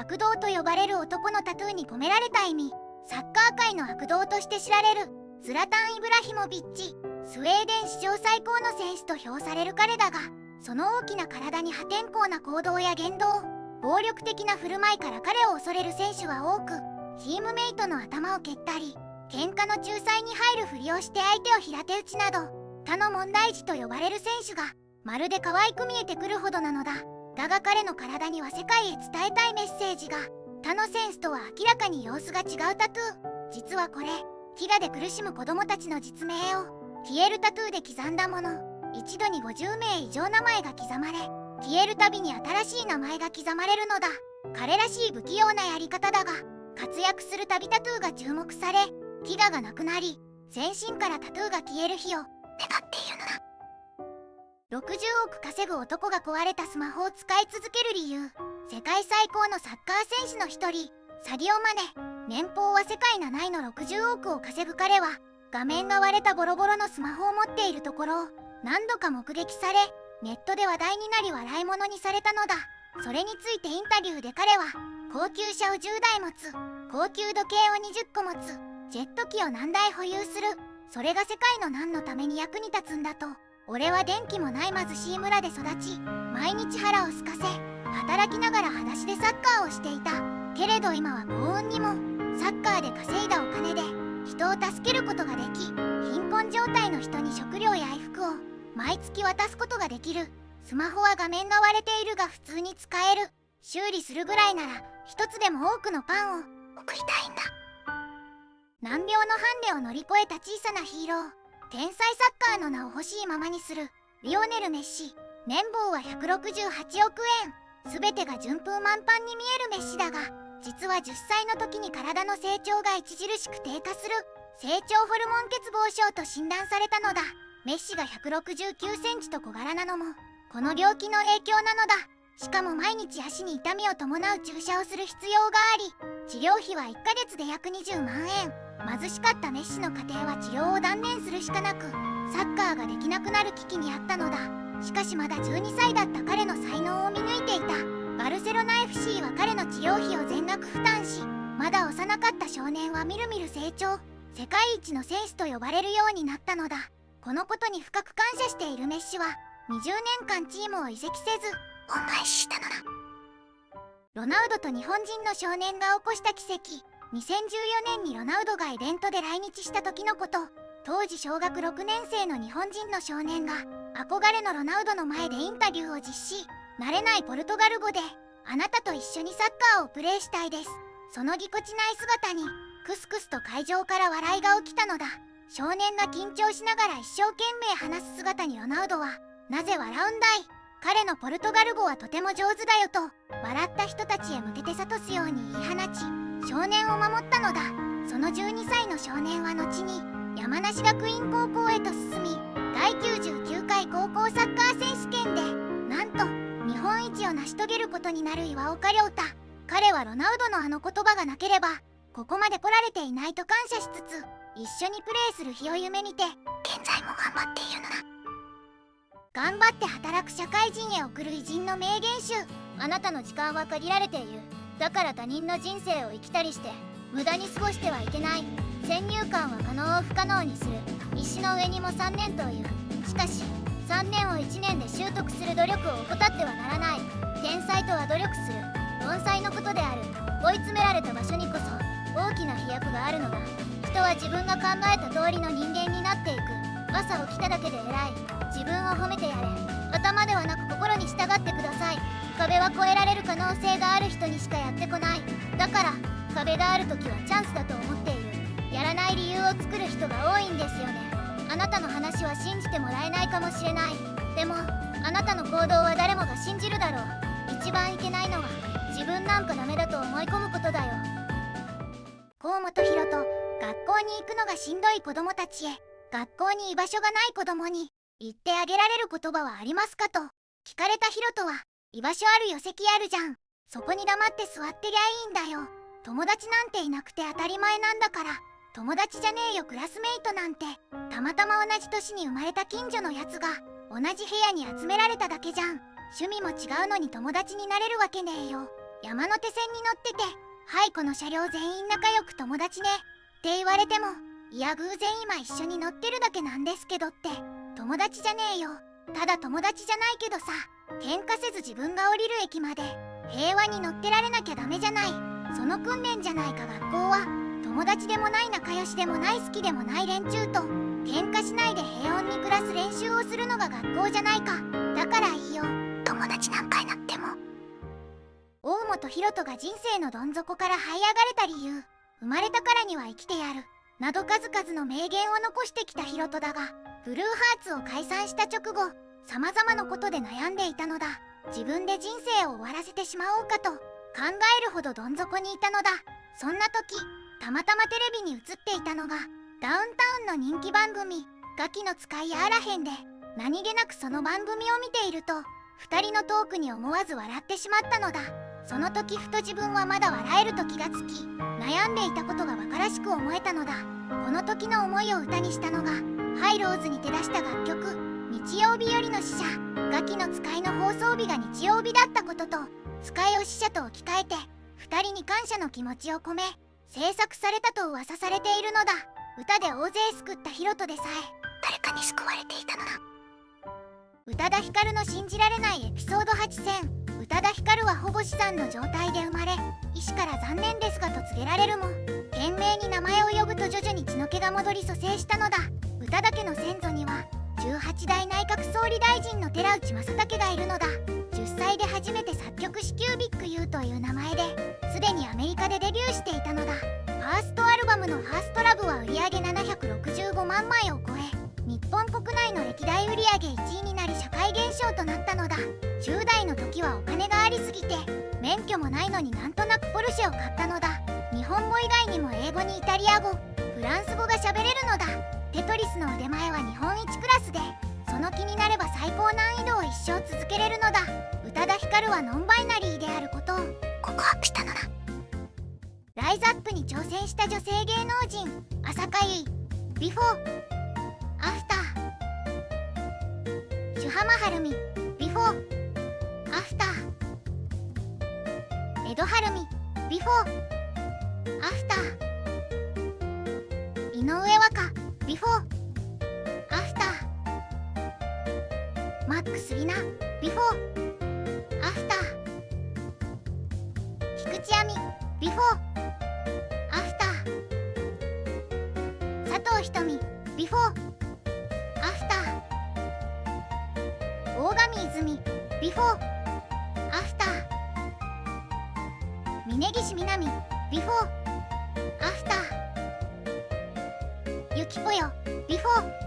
悪童と呼ばれる男のタトゥーに込められた意味。サッカー界の悪童として知られるズラタン・イブラヒモビッチ。スウェーデン史上最高の選手と評される彼だが、その大きな体に破天荒な行動や言動、暴力的な振る舞いから彼を恐れる選手は多く、チームメイトの頭を蹴ったり、喧嘩の仲裁に入るふりをして相手を平手打ちなど、他の問題児と呼ばれる選手がまるで可愛く見えてくるほどなのだ。だが彼の体には世界へ伝えたいメッセージが。他の選手とは明らかに様子が違うタトゥー。実はこれ、飢餓で苦しむ子供たちの実名を消えるタトゥーで刻んだもの。一度に50名以上名前が刻まれ、消えるたびに新しい名前が刻まれるのだ。彼らしい不器用なやり方だが、活躍するたびタトゥーが注目され、飢餓がなくなり、全身からタトゥーが消える日を願っているのだ。60億稼ぐ男が壊れたスマホを使い続ける理由。世界最高のサッカー選手の一人、サディオ・マネ。年俸は世界7位の60億を稼ぐ彼は、画面が割れたボロボロのスマホを持っているところを何度か目撃され、ネットで話題になり笑い物にされたのだ。それについてインタビューで彼は、高級車を10台持つ、高級時計を20個持つ、ジェット機を何台保有する、それが世界の何のために役に立つんだと。俺は電気もない貧しい村で育ち、毎日腹を空かせ、働きながら裸足でサッカーをしていた。けれど今は幸運にも、サッカーで稼いだお金で人を助けることができ、貧困状態の人に食料や衣服を毎月渡すことができる。スマホは画面が割れているが普通に使える。修理するぐらいなら一つでも多くのパンを送りたいんだ。難病のハンデを乗り越えた小さなヒーロー。天才サッカーの名を欲しいままにするリオネル・メッシ。年俸は168億円。全てが順風満帆に見えるメッシだが、実は10歳の時に体の成長が著しく低下する成長ホルモン欠乏症と診断されたのだ。メッシが169センチと小柄なのもこの病気の影響なのだ。しかも毎日足に痛みを伴う注射をする必要があり、治療費は1ヶ月で約20万円。貧しかったメッシの家庭は治療を断念するしかなく、サッカーができなくなる危機にあったのだ。しかしまだ12歳だった彼の才能を見抜いていた。バルセロナ FC は彼の治療費を全額負担し、まだ幼かった少年はみるみる成長、世界一の選手と呼ばれるようになったのだ。このことに深く感謝しているメッシは、20年間チームを移籍せず恩返ししたのだ。ロナウドと日本人の少年が起こした奇跡。2014年にロナウドがイベントで来日した時のこと。当時小学6年生の日本人の少年が憧れのロナウドの前でインタビューを実施。慣れないポルトガル語で、あなたと一緒にサッカーをプレーしたいです。そのぎこちない姿にクスクスと会場から笑いが起きたのだ。少年が緊張しながら一生懸命話す姿にロナウドは、なぜ笑うんだい、彼のポルトガル語はとても上手だよと笑った人たちへ向けて諭すように言い放ち、少年を守ったのだ。その12歳の少年は後に山梨学院高校へと進み、第99回高校サッカー選手権でなんと日本一を成し遂げることになる岩岡亮太。彼はロナウドのあの言葉がなければここまで来られていないと感謝しつつ、一緒にプレーする日を夢見て現在も頑張っているのだ。頑張って働く社会人へ送る偉人の名言集。あなたの時間は限られている。だから他人の人生を生きたりして無駄に過ごしてはいけない。先入観は可能を不可能にする。石の上にも3年という。しかし3年を1年で習得する努力を怠ってはならない。天才とは努力する盆栽のことである。追い詰められた場所にこそ大きな飛躍があるのだ。人は自分が考えた通りの人間になっていく。朝起きただけで偉い。自分を褒めてやれ。頭ではなく心に従ってください。壁は越えられる可能性がある人にしかやってこない。だから壁がある時はチャンスだと思っている。やらない理由を作る人が多いんですよね。あなたの話は信じてもらえないかもしれない。でもあなたの行動は誰もが信じるだろう。一番いけないのは自分なんかダメだと思い込むことだよ。河本大翔。学校に行くのがしんどい子供たちへ、学校に居場所がない子供に言ってあげられる言葉はありますかと聞かれた大翔は、居場所あるよ、席あるじゃん。そこに黙って座ってりゃいいんだよ。友達なんていなくて当たり前なんだから。友達じゃねえよ、クラスメイトなんて。たまたま同じ年に生まれた近所のやつが同じ部屋に集められただけじゃん。趣味も違うのに友達になれるわけねえよ。山手線に乗ってて「はい、この車両全員仲良く友達ね」って言われても「いや偶然今一緒に乗ってるだけなんですけど」って友達じゃねえよ。ただ友達じゃないけどさ、喧嘩せず自分が降りる駅まで平和に乗ってられなきゃダメじゃない。その訓練じゃないか。学校は友達でもない仲良しでもない好きでもない連中と喧嘩しないで平穏に暮らす練習をするのが学校じゃないか。だからいいよ、友達なんかになっても。大本大翔が人生のどん底から這い上がれた理由、生まれたからには生きてやるなど数々の名言を残してきた大翔だが、ブルーハーツを解散した直後、様々なことで悩んでいたのだ。自分で人生を終わらせてしまおうかと考えるほどどん底にいたのだ。そんな時、たまたまテレビに映っていたのがダウンタウンの人気番組「ガキの使いやあらへん」で、何気なくその番組を見ていると2人のトークに思わず笑ってしまったのだ。その時ふと自分はまだ笑えると気がつき、悩んでいたことが馬鹿らしく思えたのだ。この時の思いを歌にしたのがハイローズに手出した楽曲「日曜日よりの使者」。ガキの使いの放送日が日曜日だったことと、使いを使者と置き換えて2人に感謝の気持ちを込め制作されたと噂されているのだ。歌で大勢救った大翔でさえ誰かに救われていたのだ。宇多田ヒカルの信じられないエピソード8選。宇多田ヒカルはほぼ死産の状態で生まれ、医師から残念ですがと告げられるも、懸命に名前を呼ぶと徐々に血の気が戻り蘇生したのだ。宇多田家の先祖には18代内閣総理大臣の寺内正武がいるのだ。10歳で初めて作曲しキュービック U という名前ですでにアメリカでデビューしていたのだ。ファーストアルバムの「ファーストラブは売り上げ765万枚を超え、日本国内の歴代売上1位になり社会現象となったのだ。10代の時はお金がありすぎて免許もないのになんとなくポルシェを買ったのだ。日本語以外にも英語にイタリア語、フランス語が喋れるのだ。テトリスの腕前は日本一クラスで、その気になれば最高難易度を一生続けれるのだ。宇多田ヒカルはノンバイナリーであることを告白したのだ。ライズアップに挑戦した女性芸能人、浅香唯、ビフォー、アフター、朱浜はるみ、ビフォー、アフター、江戸晴美、ビフォー、アフター、井上和歌、ビフォー、アフター、マックスリナ、ビフォー、アフター、菊地亜美、ビフォー、アフター、佐藤瞳、ビフォー、アフター、大神泉、ビフォー、アフター、峯岸みなみ、ビフォー、アフター、ゆきぽよ、ビフォー、